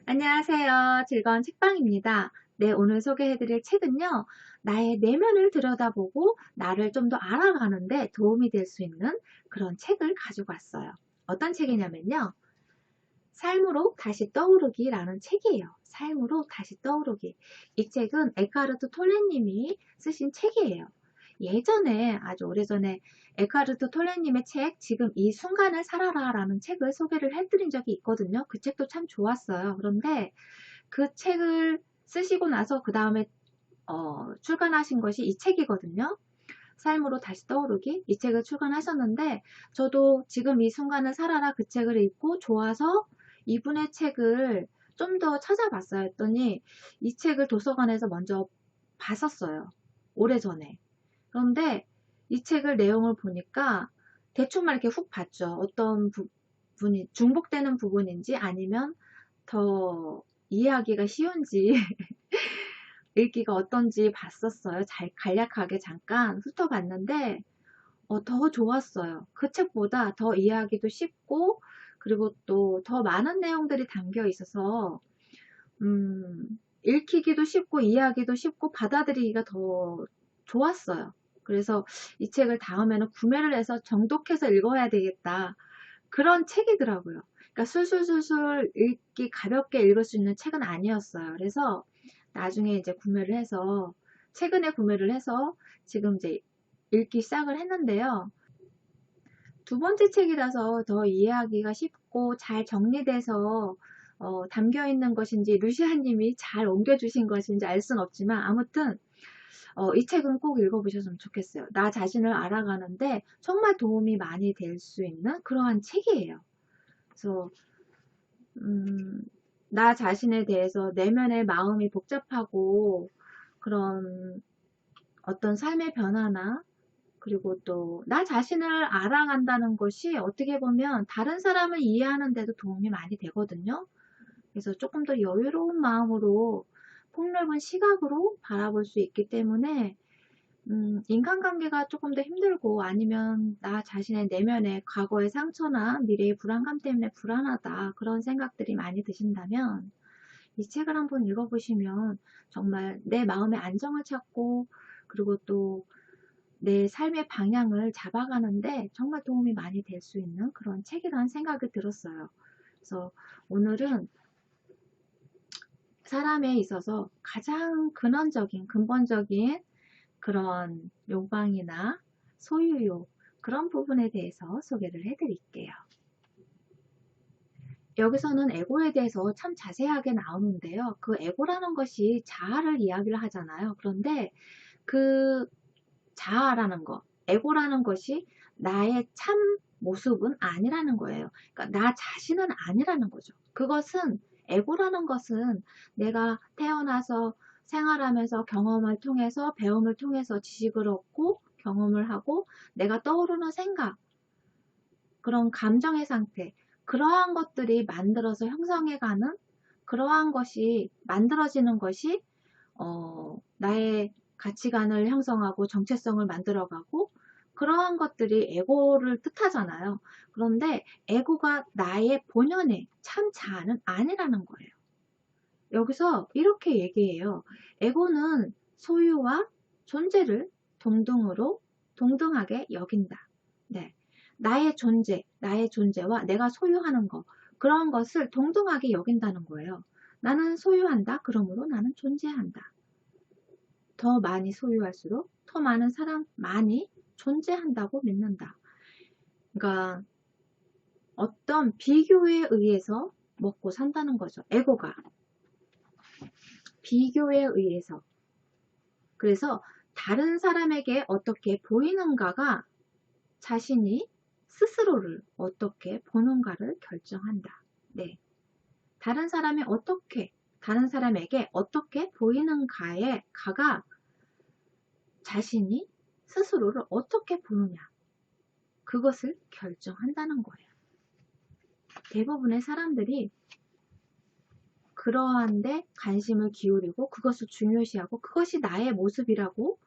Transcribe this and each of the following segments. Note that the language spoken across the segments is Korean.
안녕하세요. 즐거운 책방입니다. 네, 오늘 소개해드릴 책은요, 나의 내면을 들여다보고 나를 좀 더 알아가는데 도움이 될 수 있는 그런 책을 가지고 왔어요. 어떤 책이냐면요, 삶으로 다시 떠오르기라는 책이에요. 삶으로 다시 떠오르기. 이 책은 에카르트 톨레님이 쓰신 책이에요. 예전에, 아주 오래전에 에카르트 톨레님의 책, 지금 이 순간을 살아라 라는 책을 소개를 해드린 적이 있거든요. 그 책도 참 좋았어요. 그런데 그 책을 쓰시고 나서 그 다음에 출간하신 것이 이 책이거든요. 삶으로 다시 떠오르기, 이 책을 출간하셨는데 저도 지금 이 순간을 살아라 그 책을 읽고 좋아서 이분의 책을 좀 더 찾아봤어요. 했더니 이 책을 도서관에서 먼저 봤었어요. 오래전에. 그런데 이 책을 내용을 보니까 대충만 이렇게 훅 봤죠. 어떤 부분이 중복되는 부분인지 아니면 더 이해하기가 쉬운지 읽기가 어떤지 봤었어요. 잘 간략하게 잠깐 훑어봤는데 더 좋았어요. 그 책보다 더 이해하기도 쉽고 그리고 또 더 많은 내용들이 담겨 있어서 읽히기도 쉽고 이해하기도 쉽고 받아들이기가 더 좋았어요. 그래서 이 책을 다음에는 구매를 해서 정독해서 읽어야 되겠다. 그런 책이더라고요. 그러니까 술술술술 읽기 가볍게 읽을 수 있는 책은 아니었어요. 그래서 나중에 이제 구매를 해서 최근에 구매를 해서 지금 이제 읽기 시작을 했는데요. 두 번째 책이라서 더 이해하기가 쉽고 잘 정리돼서 담겨 있는 것인지 루시아님이 잘 옮겨주신 것인지 알 수는 없지만 아무튼 이 책은 꼭 읽어보셨으면 좋겠어요. 나 자신을 알아가는데 정말 도움이 많이 될 수 있는 그러한 책이에요. 그래서 나 자신에 대해서 내면의 마음이 복잡하고 그런 어떤 삶의 변화나 그리고 또 나 자신을 알아간다는 것이 어떻게 보면 다른 사람을 이해하는 데도 도움이 많이 되거든요. 그래서 조금 더 여유로운 마음으로 폭넓은 시각으로 바라볼 수 있기 때문에 인간관계가 조금 더 힘들고 아니면 나 자신의 내면의 과거의 상처나 미래의 불안감 때문에 불안하다 그런 생각들이 많이 드신다면 이 책을 한번 읽어보시면 정말 내 마음의 안정을 찾고 그리고 또 내 삶의 방향을 잡아가는데 정말 도움이 많이 될 수 있는 그런 책이라는 생각이 들었어요. 그래서 오늘은 사람에 있어서 가장 근원적인, 근본적인 그런 욕망이나 소유욕 그런 부분에 대해서 소개를 해드릴게요. 여기서는 에고에 대해서 참 자세하게 나오는데요. 그 에고라는 것이 자아를 이야기를 하잖아요. 그런데 그 자아라는 것, 에고라는 것이 나의 참 모습은 아니라는 거예요. 그러니까 나 자신은 아니라는 거죠. 그것은 에고라는 것은 내가 태어나서 생활하면서 경험을 통해서 배움을 통해서 지식을 얻고 경험을 하고 내가 떠오르는 생각, 그런 감정의 상태, 그러한 것들이 만들어서 형성해가는 그러한 것이 만들어지는 것이 나의 가치관을 형성하고 정체성을 만들어가고 그러한 것들이 에고를 뜻하잖아요. 그런데 에고가 나의 본연의 참 자아는 아니라는 거예요. 여기서 이렇게 얘기해요. 에고는 소유와 존재를 동등하게 여긴다. 네. 나의 존재, 나의 존재와 내가 소유하는 것, 그런 것을 동등하게 여긴다는 거예요. 나는 소유한다. 그러므로 나는 존재한다. 더 많이 소유할수록 더 많은 사람만이 존재한다고 믿는다. 그러니까 어떤 비교에 의해서 먹고 산다는 거죠. 에고가. 비교에 의해서. 그래서 다른 사람에게 어떻게 보이는가가 자신이 스스로를 어떻게 보는가를 결정한다. 네. 다른 사람에게 어떻게 보이는가에 가가 자신이 스스로를 어떻게 보느냐. 그것을 결정한다는 거예요. 대부분의 사람들이 그러한데 관심을 기울이고 그것을 중요시하고 그것이 나의 모습이라고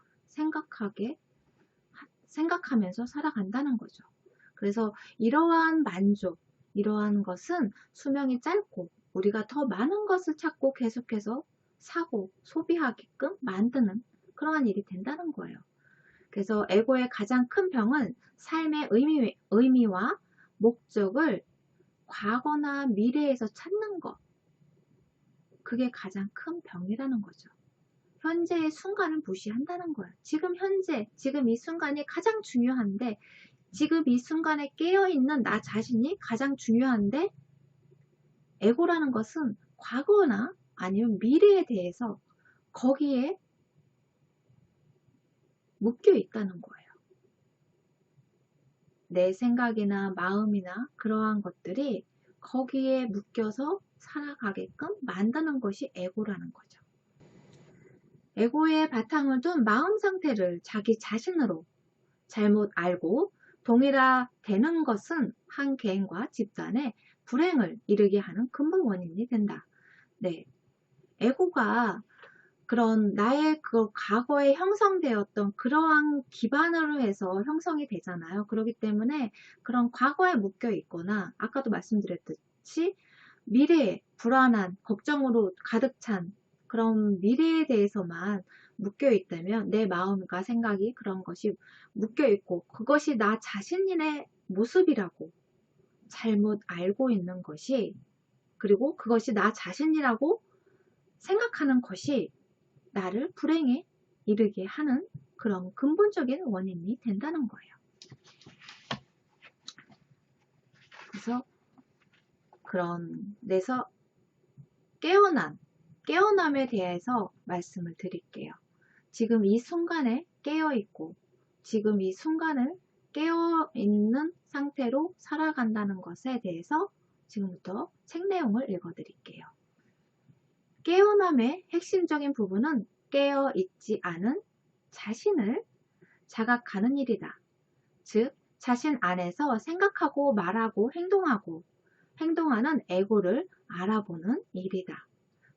생각하면서 살아간다는 거죠. 그래서 이러한 만족, 이러한 것은 수명이 짧고 우리가 더 많은 것을 찾고 계속해서 사고 소비하게끔 만드는 그러한 일이 된다는 거예요. 그래서 에고의 가장 큰 병은 삶의 의미와 목적을 과거나 미래에서 찾는 것. 그게 가장 큰 병이라는 거죠. 현재의 순간을 무시한다는 거예요. 지금 현재, 지금 이 순간이 가장 중요한데, 지금 이 순간에 깨어있는 나 자신이 가장 중요한데, 에고라는 것은 과거나 아니면 미래에 대해서 거기에 묶여 있다는 거예요. 내 생각이나 마음이나 그러한 것들이 거기에 묶여서 살아가게끔 만드는 것이 에고라는 거죠. 에고의 바탕을 둔 마음 상태를 자기 자신으로 잘못 알고 동일화되는 것은 한 개인과 집단의 불행을 이르게 하는 근본 원인이 된다. 네, 에고가 그런 나의 그 과거에 형성되었던 그러한 기반으로 해서 형성이 되잖아요. 그렇기 때문에 그런 과거에 묶여 있거나 아까도 말씀드렸듯이 미래에 불안한 걱정으로 가득 찬 그런 미래에 대해서만 묶여 있다면 내 마음과 생각이 그런 것이 묶여 있고 그것이 나 자신의 모습이라고 잘못 알고 있는 것이 그리고 그것이 나 자신이라고 생각하는 것이 나를 불행에 이르게 하는 그런 근본적인 원인이 된다는 거예요. 그래서 그런 데서 깨어남에 대해서 말씀을 드릴게요. 지금 이 순간에 깨어있고 지금 이 순간을 깨어있는 상태로 살아간다는 것에 대해서 지금부터 책 내용을 읽어드릴게요. 깨어남의 핵심적인 부분은 깨어있지 않은 자신을 자각하는 일이다. 즉, 자신 안에서 생각하고 말하고 행동하는 에고를 알아보는 일이다.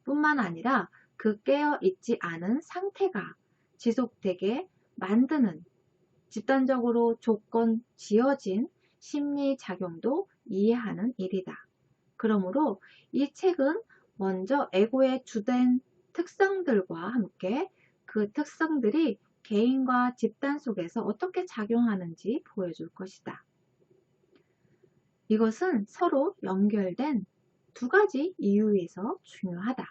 뿐만 아니라 그 깨어있지 않은 상태가 지속되게 만드는 집단적으로 조건 지어진 심리작용도 이해하는 일이다. 그러므로 이 책은 먼저 에고의 주된 특성들과 함께 그 특성들이 개인과 집단 속에서 어떻게 작용하는지 보여줄 것이다. 이것은 서로 연결된 두 가지 이유에서 중요하다.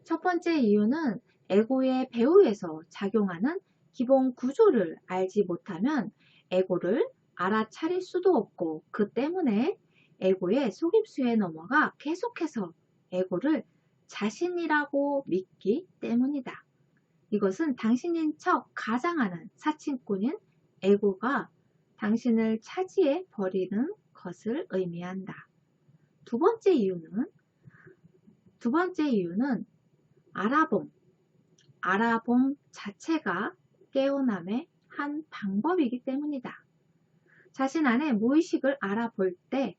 첫 번째 이유는 에고의 배후에서 작용하는 기본 구조를 알지 못하면 에고를 알아차릴 수도 없고 그 때문에 에고의 속임수에 넘어가 계속해서 에고를 자신이라고 믿기 때문이다. 이것은 당신인 척 가장하는 사칭꾼인 에고가 당신을 차지해 버리는 것을 의미한다. 두 번째 이유는 알아봄 자체가 깨어남의 한 방법이기 때문이다. 자신 안에 무의식을 알아볼 때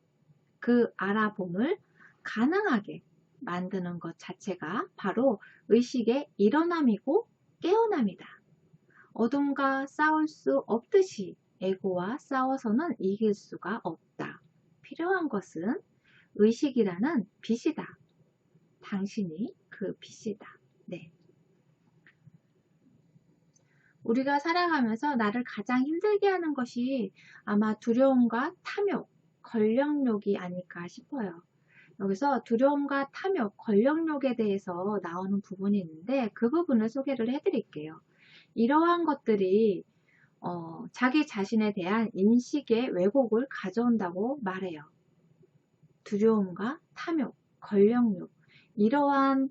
그 알아봄을 가능하게 만드는 것 자체가 바로 의식의 일어남이고 깨어남이다. 어둠과 싸울 수 없듯이 에고와 싸워서는 이길 수가 없다. 필요한 것은 의식이라는 빛이다. 당신이 그 빛이다. 네. 우리가 살아가면서 나를 가장 힘들게 하는 것이 아마 두려움과 탐욕, 권력욕이 아닐까 싶어요. 여기서 두려움과 탐욕, 권력욕에 대해서 나오는 부분이 있는데 그 부분을 소개를 해드릴게요. 이러한 것들이 자기 자신에 대한 인식의 왜곡을 가져온다고 말해요. 두려움과 탐욕, 권력욕, 이러한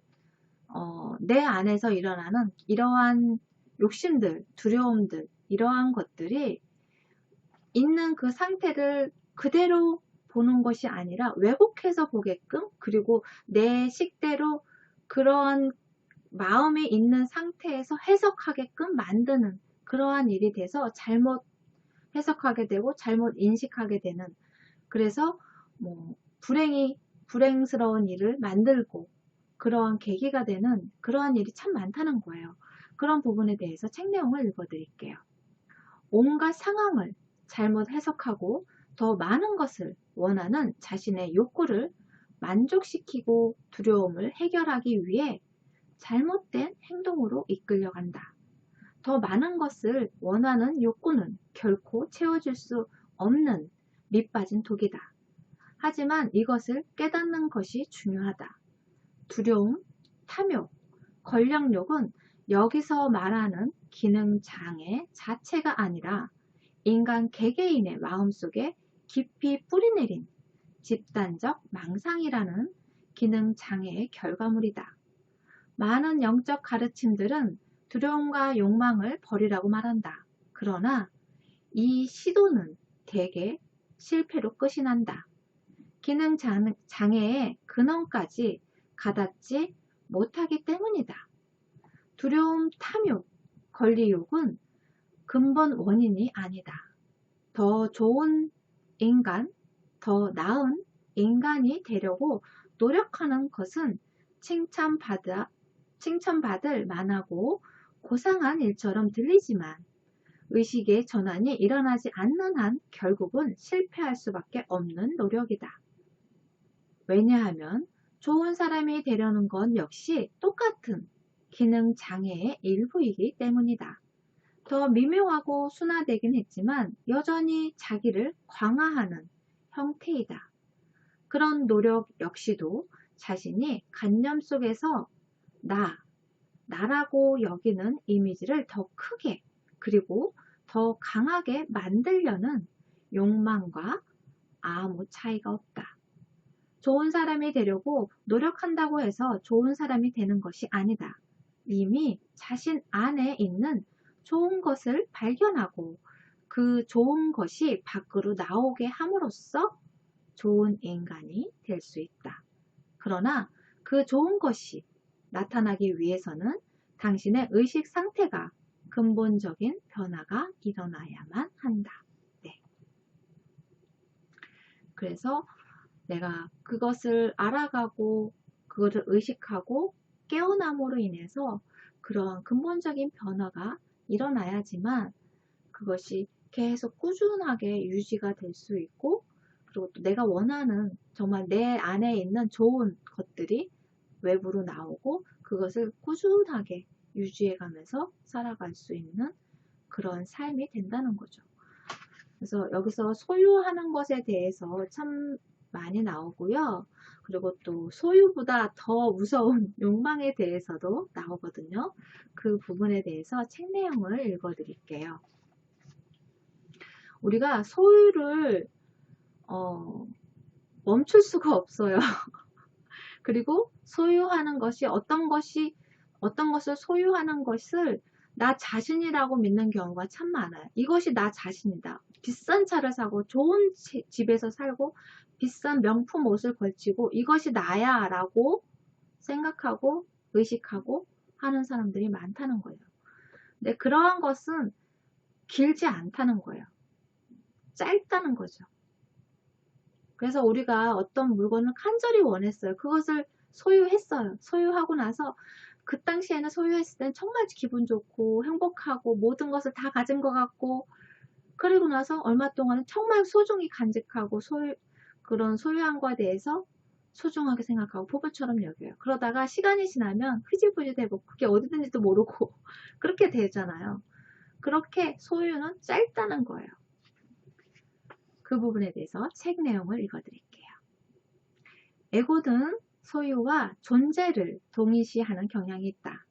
내 안에서 일어나는 이러한 욕심들, 두려움들, 이러한 것들이 있는 그 상태를 그대로 보는 것이 아니라 왜곡해서 보게끔 그리고 내 식대로 그러한 마음이 있는 상태에서 해석하게끔 만드는 그러한 일이 돼서 잘못 해석하게 되고 잘못 인식하게 되는 그래서 불행스러운 일을 만들고 그러한 계기가 되는 그러한 일이 참 많다는 거예요. 그런 부분에 대해서 책 내용을 읽어드릴게요. 온갖 상황을 잘못 해석하고 더 많은 것을 원하는 자신의 욕구를 만족시키고 두려움을 해결하기 위해 잘못된 행동으로 이끌려간다. 더 많은 것을 원하는 욕구는 결코 채워줄 수 없는 밑빠진 독이다. 하지만 이것을 깨닫는 것이 중요하다. 두려움, 탐욕, 권력욕은 여기서 말하는 기능장애 자체가 아니라 인간 개개인의 마음속에 깊이 뿌리내린 집단적 망상이라는 기능장애의 결과물이다. 많은 영적 가르침들은 두려움과 욕망을 버리라고 말한다. 그러나 이 시도는 대개 실패로 끝이 난다. 기능장애의 근원까지 가닿지 못하기 때문이다. 두려움, 탐욕, 권리욕은 근본 원인이 아니다. 더 좋은 인간, 더 나은 인간이 되려고 노력하는 것은 칭찬받을 만하고 고상한 일처럼 들리지만 의식의 전환이 일어나지 않는 한 결국은 실패할 수밖에 없는 노력이다. 왜냐하면 좋은 사람이 되려는 건 역시 똑같은 기능장애의 일부이기 때문이다. 더 미묘하고 순화되긴 했지만 여전히 자기를 광화하는 형태이다. 그런 노력 역시도 자신이 관념 속에서 나라고 여기는 이미지를 더 크게 그리고 더 강하게 만들려는 욕망과 아무 차이가 없다. 좋은 사람이 되려고 노력한다고 해서 좋은 사람이 되는 것이 아니다. 이미 자신 안에 있는 좋은 것을 발견하고 그 좋은 것이 밖으로 나오게 함으로써 좋은 인간이 될 수 있다. 그러나 그 좋은 것이 나타나기 위해서는 당신의 의식 상태가 근본적인 변화가 일어나야만 한다. 네. 그래서 내가 그것을 알아가고 그것을 의식하고 깨어남으로 인해서 그러한 근본적인 변화가 일어나야지만 그것이 계속 꾸준하게 유지가 될 수 있고 그리고 또 내가 원하는 정말 내 안에 있는 좋은 것들이 외부로 나오고 그것을 꾸준하게 유지해 가면서 살아갈 수 있는 그런 삶이 된다는 거죠. 그래서 여기서 소유하는 것에 대해서 참 많이 나오고요. 그리고 또 소유보다 더 무서운 욕망에 대해서도 나오거든요. 그 부분에 대해서 책 내용을 읽어 드릴게요. 우리가 소유를 멈출 수가 없어요. 그리고 소유하는 것이 어떤 것을 소유하는 것을 나 자신이라고 믿는 경우가 참 많아요. 이것이 나 자신이다. 비싼 차를 사고 좋은 집에서 살고 비싼 명품 옷을 걸치고 이것이 나야 라고 생각하고 의식하고 하는 사람들이 많다는 거예요. 근데 그러한 것은 길지 않다는 거예요. 짧다는 거죠. 그래서 우리가 어떤 물건을 간절히 원했어요. 그것을 소유했어요. 소유하고 나서 그 당시에는 소유했을 땐 정말 기분 좋고 행복하고 모든 것을 다 가진 것 같고 그리고 나서 얼마 동안은 정말 소중히 간직하고 그런 소유한 거에 대해서 소중하게 생각하고 보물처럼 여겨요. 그러다가 시간이 지나면 흐지부지되고 그게 어디든지도 모르고 그렇게 되잖아요. 그렇게 소유는 짧다는 거예요. 그 부분에 대해서 책 내용을 읽어드릴게요. 에고는 소유와 존재를 동일시하는 경향이 있다.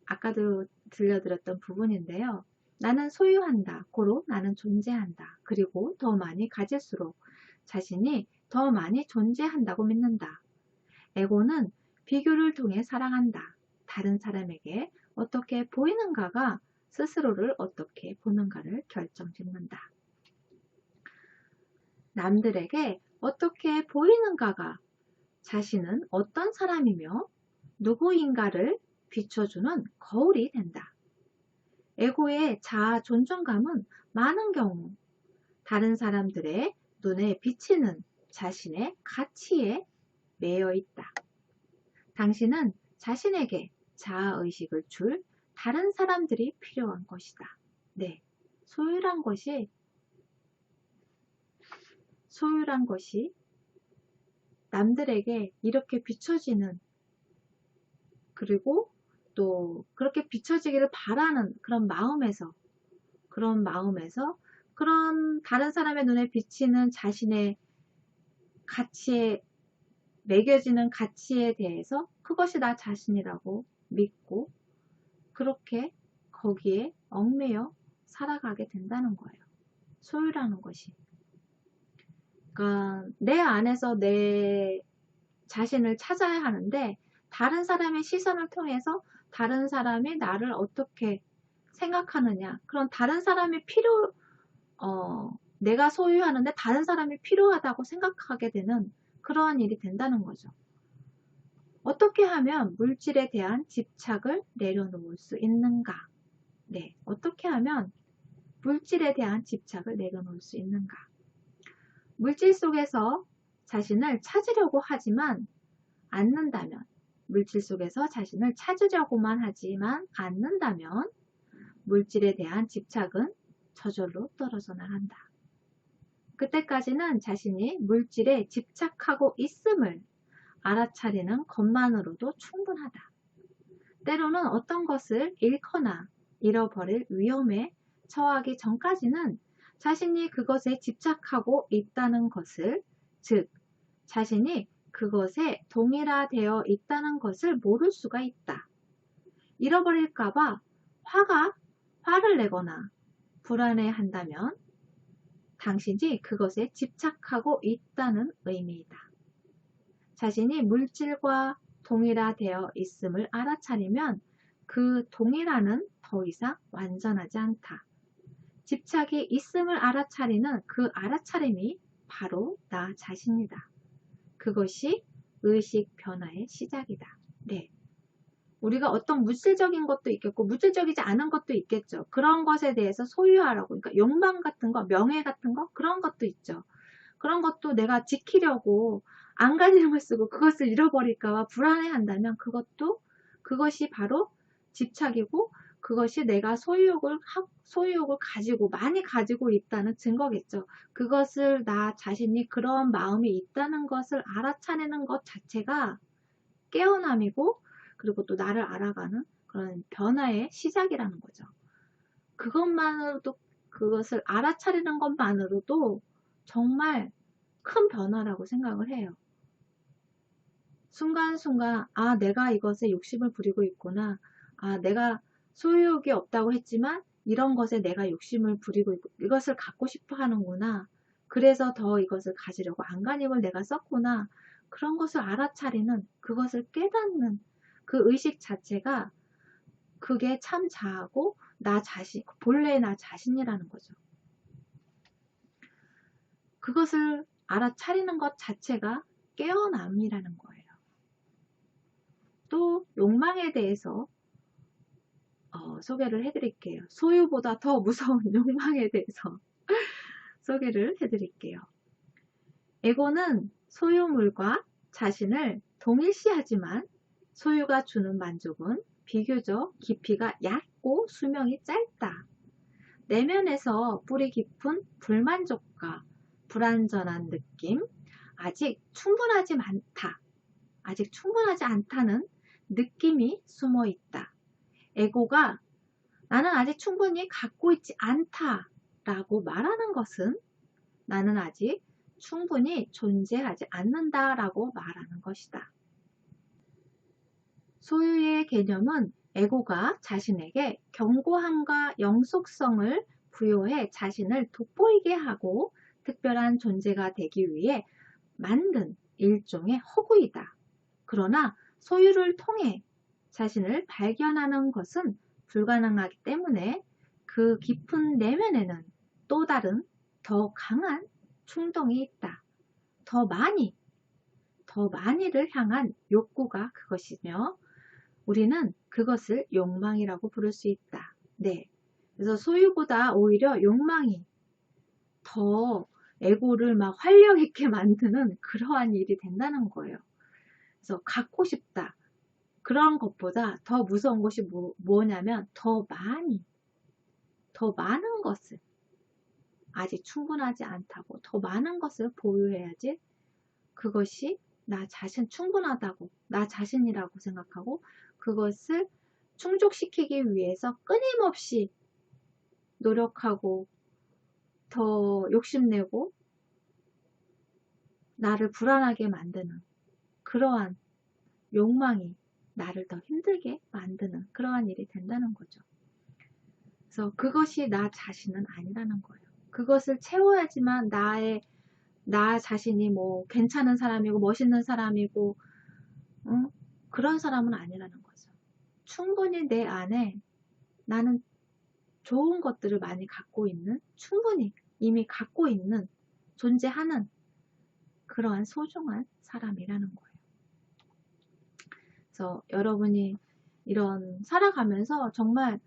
아까도 들려드렸던 부분인데요. 나는 소유한다. 고로 나는 존재한다. 그리고 더 많이 가질수록 자신이 더 많이 존재한다고 믿는다. 에고는 비교를 통해 살아간다. 다른 사람에게 어떻게 보이는가가 스스로를 어떻게 보는가를 결정짓는다. 남들에게 어떻게 보이는가가 자신은 어떤 사람이며 누구인가를 비춰주는 거울이 된다. 에고의 자아 존중감은 많은 경우 다른 사람들의 눈에 비치는 자신의 가치에 매여 있다. 당신은 자신에게 자아의식을 줄 다른 사람들이 필요한 것이다. 네, 소유란 것이 남들에게 이렇게 비춰지는, 그리고 또 그렇게 비춰지기를 바라는 그런 다른 사람의 눈에 비치는 자신의 가치에, 매겨지는 가치에 대해서 그것이 나 자신이라고 믿고 그렇게 거기에 얽매여 살아가게 된다는 거예요. 소유라는 것이. 그러니까 내 안에서 내 자신을 찾아야 하는데, 다른 사람의 시선을 통해서 다른 사람이 나를 어떻게 생각하느냐, 그런 다른 사람이 내가 소유하는데 다른 사람이 필요하다고 생각하게 되는 그러한 일이 된다는 거죠. 어떻게 하면 물질에 대한 집착을 내려놓을 수 있는가? 네, 어떻게 하면 물질에 대한 집착을 내려놓을 수 있는가? 물질 속에서 자신을 찾으려고 하지만 않는다면, 물질 속에서 자신을 찾으려고만 하지만 않는다면 물질에 대한 집착은 저절로 떨어져 나간다. 그때까지는 자신이 물질에 집착하고 있음을 알아차리는 것만으로도 충분하다. 때로는 어떤 것을 잃거나 잃어버릴 위험에 처하기 전까지는 자신이 그것에 집착하고 있다는 것을, 즉 자신이 그것에 동일화되어 있다는 것을 모를 수가 있다. 잃어버릴까봐 화를 내거나 불안해한다면 당신이 그것에 집착하고 있다는 의미이다. 자신이 물질과 동일화되어 있음을 알아차리면 그 동일화는 더 이상 완전하지 않다. 집착이 있음을 알아차리는 그 알아차림이 바로 나 자신이다. 그것이 의식 변화의 시작이다. 네. 우리가 어떤 물질적인 것도 있겠고 물질적이지 않은 것도 있겠죠. 그런 것에 대해서 소유하라고, 그러니까 욕망 같은 거, 명예 같은 거, 그런 것도 있죠. 그런 것도 내가 지키려고 안간힘을 쓰고 그것을 잃어버릴까봐 불안해한다면 그것이 바로 집착이고, 그것이 내가 소유욕을 가지고 많이 가지고 있다는 증거겠죠. 그것을 나 자신이 그런 마음이 있다는 것을 알아차리는 것 자체가 깨어남이고, 그리고 또 나를 알아가는 그런 변화의 시작이라는 거죠. 그것만으로도, 그것을 알아차리는 것만으로도 정말 큰 변화라고 생각을 해요. 순간순간 내가 이것에 욕심을 부리고 있구나. 내가 소유욕이 없다고 했지만 이런 것에 내가 욕심을 부리고 있고 이것을 갖고 싶어 하는구나. 그래서 더 이것을 가지려고 안간힘을 내가 썼구나. 그런 것을 알아차리는, 그것을 깨닫는 그 의식 자체가, 그게 참 자아고 본래 나 자신이라는 거죠. 그것을 알아차리는 것 자체가 깨어남이라는 거예요. 또 욕망에 대해서 소개를 해드릴게요. 소유보다 더 무서운 욕망에 대해서 소개를 해드릴게요. 에고는 소유물과 자신을 동일시하지만 소유가 주는 만족은 비교적 깊이가 얕고 수명이 짧다. 내면에서 뿌리 깊은 불만족과 불완전한 느낌, 아직 충분하지 않다는 느낌이 숨어 있다. 에고가 나는 아직 충분히 갖고 있지 않다 라고 말하는 것은 나는 아직 충분히 존재하지 않는다 라고 말하는 것이다. 소유의 개념은 에고가 자신에게 견고함과 영속성을 부여해 자신을 돋보이게 하고 특별한 존재가 되기 위해 만든 일종의 허구이다. 그러나 소유를 통해 자신을 발견하는 것은 불가능하기 때문에 그 깊은 내면에는 또 다른 더 강한 충동이 있다. 더 많이를 향한 욕구가 그것이며 우리는 그것을 욕망이라고 부를 수 있다. 네. 그래서 소유보다 오히려 욕망이 더 에고를 막 활력 있게 만드는 그러한 일이 된다는 거예요. 그래서 갖고 싶다. 그런 것보다 더 무서운 것이 뭐냐면 더 많은 것을, 아직 충분하지 않다고 더 많은 것을 보유해야지 그것이 나 자신 충분하다고, 나 자신이라고 생각하고 그것을 충족시키기 위해서 끊임없이 노력하고 더 욕심내고 나를 불안하게 만드는 그러한 욕망이 나를 더 힘들게 만드는 그러한 일이 된다는 거죠. 그래서 그것이 나 자신은 아니라는 거예요. 그것을 채워야지만 나 자신이 뭐 괜찮은 사람이고 멋있는 사람이고 그런 사람은 아니라는 거죠. 충분히 내 안에 나는 좋은 것들을 많이 갖고 있는, 충분히 이미 갖고 있는, 존재하는 그러한 소중한 사람이라는 거예요. 그래서 여러분이 이런 살아가면서 정말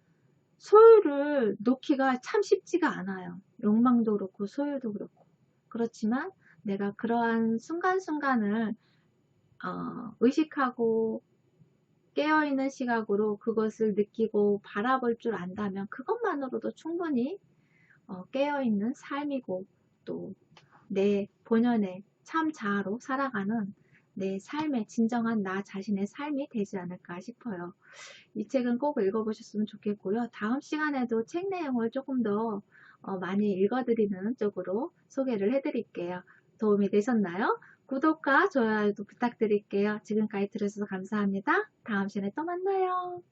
소유를 놓기가 참 쉽지가 않아요. 욕망도 그렇고 소유도 그렇고. 그렇지만 내가 그러한 순간순간을 의식하고 깨어있는 시각으로 그것을 느끼고 바라볼 줄 안다면 그것만으로도 충분히 깨어있는 삶이고 또 내 본연의 참 자아로 살아가는 내 삶의 진정한 나 자신의 삶이 되지 않을까 싶어요. 이 책은 꼭 읽어보셨으면 좋겠고요. 다음 시간에도 책 내용을 조금 더 많이 읽어드리는 쪽으로 소개를 해드릴게요. 도움이 되셨나요? 구독과 좋아요도 부탁드릴게요. 지금까지 들어주셔서 감사합니다. 다음 시간에 또 만나요.